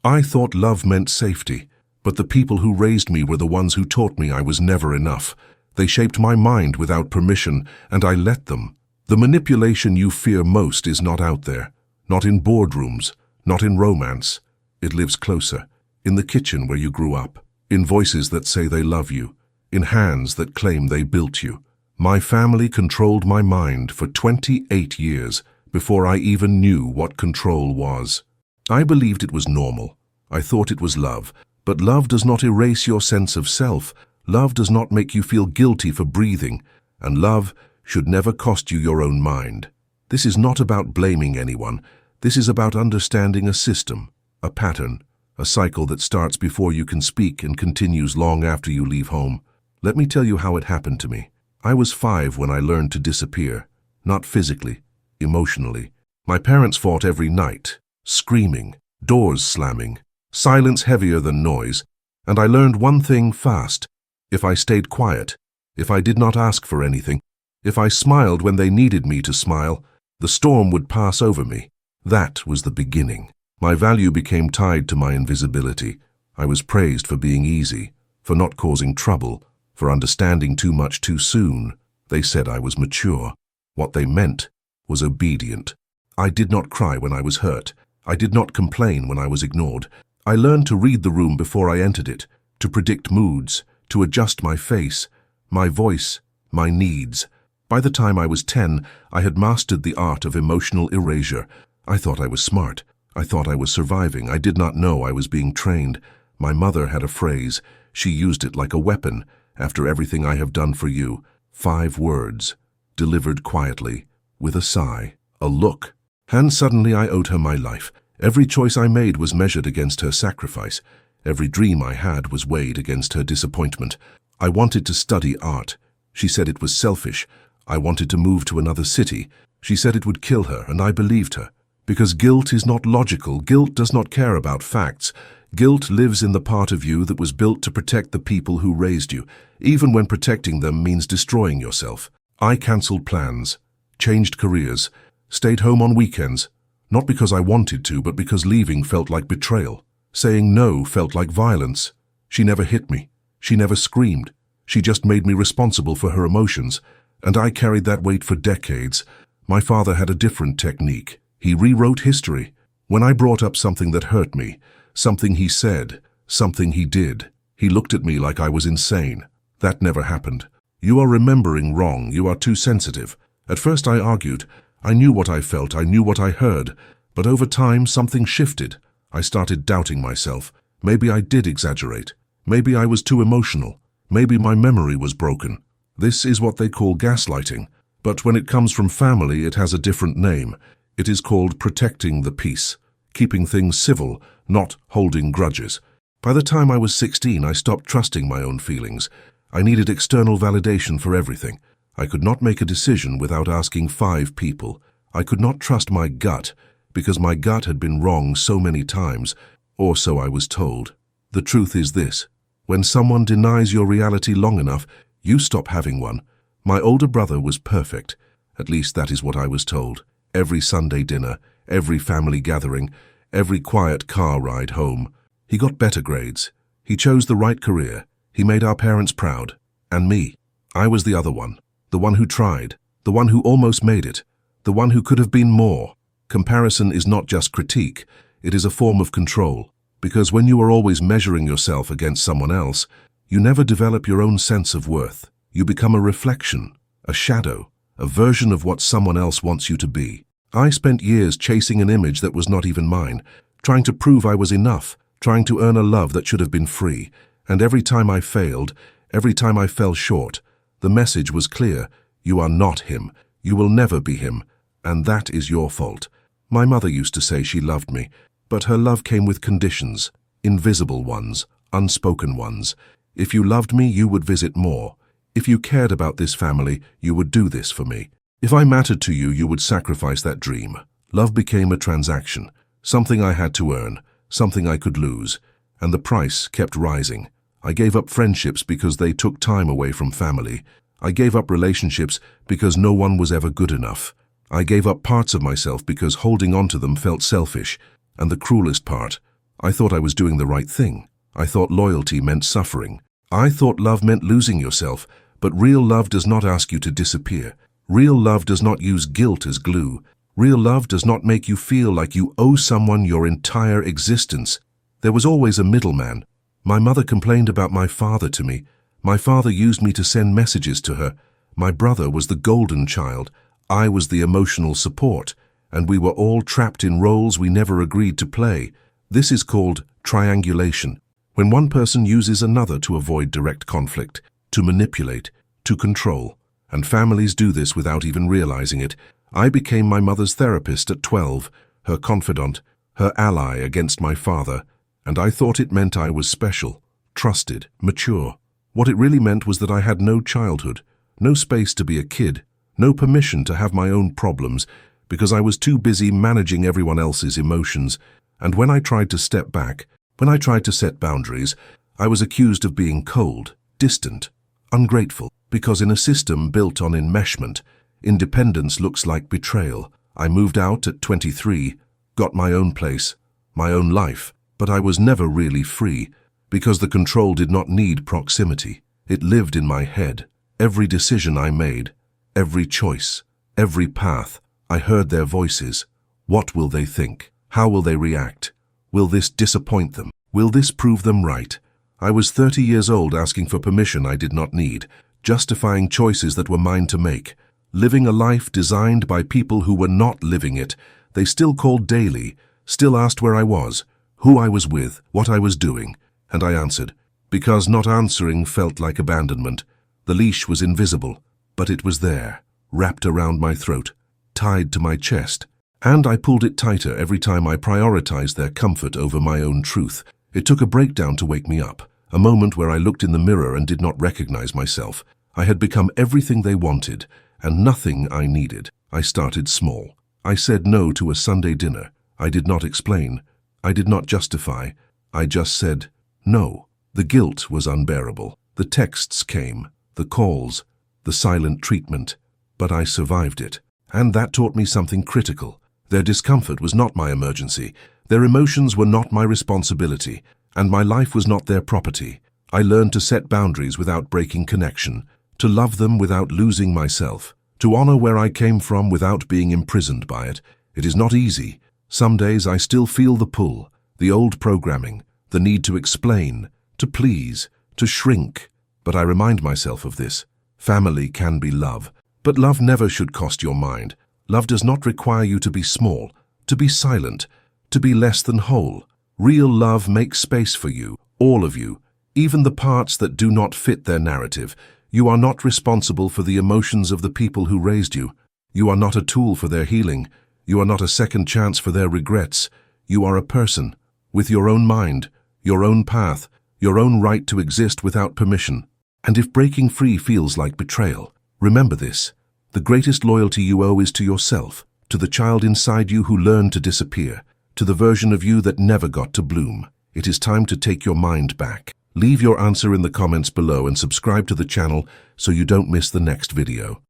I thought love meant safety, but the people who raised me were the ones who taught me I was never enough. They shaped my mind without permission, and I let them. The manipulation you fear most is not out there, not in boardrooms, not in romance. It lives closer, in the kitchen where you grew up, in voices that say they love you, in hands that claim they built you. My family controlled my mind for 28 years before I even knew what control was. I believed it was normal. I thought it was love. But love does not erase your sense of self. Love does not make you feel guilty for breathing. And love should never cost you your own mind. This is not about blaming anyone. This is about understanding a system, a pattern, a cycle that starts before you can speak and continues long after you leave home. Let me tell you how it happened to me. I was 5 when I learned to disappear. Not physically, emotionally. My parents fought every night, screaming, doors slamming, silence heavier than noise, and I learned one thing fast. If I stayed quiet, if I did not ask for anything, if I smiled when they needed me to smile, the storm would pass over me. That was the beginning. My value became tied to my invisibility. I was praised for being easy, for not causing trouble, for understanding too much too soon. They said I was mature. What they meant was obedient. I did not cry when I was hurt. I did not complain when I was ignored. I learned to read the room before I entered it, to predict moods, to adjust my face, my voice, my needs. By the time I was 10, I had mastered the art of emotional erasure. I thought I was smart. I thought I was surviving. I did not know I was being trained. My mother had a phrase. She used it like a weapon. After everything I have done for you, 5 words, delivered quietly, with a sigh, a look. And suddenly I owed her my life. Every choice I made was measured against her sacrifice. Every dream I had was weighed against her disappointment. I wanted to study art. She said it was selfish. I wanted to move to another city. She said it would kill her, and I believed her. Because guilt is not logical. Guilt does not care about facts. Guilt lives in the part of you that was built to protect the people who raised you, even when protecting them means destroying yourself. I cancelled plans, changed careers, stayed home on weekends, not because I wanted to, but because leaving felt like betrayal. Saying no felt like violence. She never hit me. She never screamed. She just made me responsible for her emotions, and I carried that weight for decades. My father had a different technique. He rewrote history. When I brought up something that hurt me, something he said, something he did, he looked at me like I was insane. That never happened. You are remembering wrong. You are too sensitive. At first I argued. I knew what I felt. I knew what I heard. But over time, something shifted. I started doubting myself. Maybe I did exaggerate. Maybe I was too emotional. Maybe my memory was broken. This is what they call gaslighting. But when it comes from family, it has a different name. It is called protecting the peace, keeping things civil, not holding grudges. By the time I was 16, I stopped trusting my own feelings. I needed external validation for everything. I could not make a decision without asking 5 people. I could not trust my gut, because my gut had been wrong so many times, or so I was told. The truth is this: when someone denies your reality long enough, you stop having one. My older brother was perfect. At least that is what I was told. Every Sunday dinner, every family gathering, every quiet car ride home. He got better grades. He chose the right career. He made our parents proud. And me. I was the other one. The one who tried. The one who almost made it. The one who could have been more. Comparison is not just critique. It is a form of control. Because when you are always measuring yourself against someone else, you never develop your own sense of worth. You become a reflection, a shadow, a version of what someone else wants you to be. I spent years chasing an image that was not even mine, trying to prove I was enough, trying to earn a love that should have been free. And every time I failed, every time I fell short, the message was clear: you are not him, you will never be him, and that is your fault. My mother used to say she loved me, but her love came with conditions, invisible ones, unspoken ones. If you loved me, you would visit more. If you cared about this family, you would do this for me. If I mattered to you, you would sacrifice that dream. Love became a transaction, something I had to earn, something I could lose, and the price kept rising. I gave up friendships because they took time away from family. I gave up relationships because no one was ever good enough. I gave up parts of myself because holding on to them felt selfish. And the cruelest part, I thought I was doing the right thing. I thought loyalty meant suffering. I thought love meant losing yourself, but real love does not ask you to disappear. Real love does not use guilt as glue. Real love does not make you feel like you owe someone your entire existence. There was always a middleman. My mother complained about my father to me. My father used me to send messages to her. My brother was the golden child. I was the emotional support, and we were all trapped in roles we never agreed to play. This is called triangulation, when one person uses another to avoid direct conflict, to manipulate, to control. And families do this without even realizing it. I became my mother's therapist at 12, her confidant, her ally against my father, and I thought it meant I was special, trusted, mature. What it really meant was that I had no childhood, no space to be a kid, no permission to have my own problems, because I was too busy managing everyone else's emotions. And when I tried to step back, when I tried to set boundaries, I was accused of being cold, distant, ungrateful, because in a system built on enmeshment, independence looks like betrayal. I moved out at 23, got my own place, my own life, but I was never really free, because the control did not need proximity. It lived in my head. Every decision I made, every choice, every path, I heard their voices. What will they think? How will they react? Will this disappoint them? Will this prove them right? I was 30 years old asking for permission I did not need, justifying choices that were mine to make, living a life designed by people who were not living it. They still called daily, still asked where I was, who I was with, what I was doing, and I answered, because not answering felt like abandonment. The leash was invisible, but it was there, wrapped around my throat, tied to my chest, and I pulled it tighter every time I prioritized their comfort over my own truth. It took a breakdown to wake me up, a moment where I looked in the mirror and did not recognize myself. I had become everything they wanted, and nothing I needed. I started small. I said no to a Sunday dinner. I did not explain. I did not justify. I just said no. The guilt was unbearable. The texts came, the calls, the silent treatment, but I survived it. And that taught me something critical. Their discomfort was not my emergency. Their emotions were not my responsibility, and my life was not their property. I learned to set boundaries without breaking connection, to love them without losing myself, to honor where I came from without being imprisoned by it. It is not easy. Some days I still feel the pull, the old programming, the need to explain, to please, to shrink. But I remind myself of this. Family can be love, but love never should cost your mind. Love does not require you to be small, to be silent, to be less than whole. Real love makes space for you, all of you, even the parts that do not fit their narrative. You are not responsible for the emotions of the people who raised you. You are not a tool for their healing. You are not a second chance for their regrets. You are a person, with your own mind, your own path, your own right to exist without permission. And if breaking free feels like betrayal, remember this. The greatest loyalty you owe is to yourself, to the child inside you who learned to disappear, to the version of you that never got to bloom. It is time to take your mind back. Leave your answer in the comments below and subscribe to the channel so you don't miss the next video.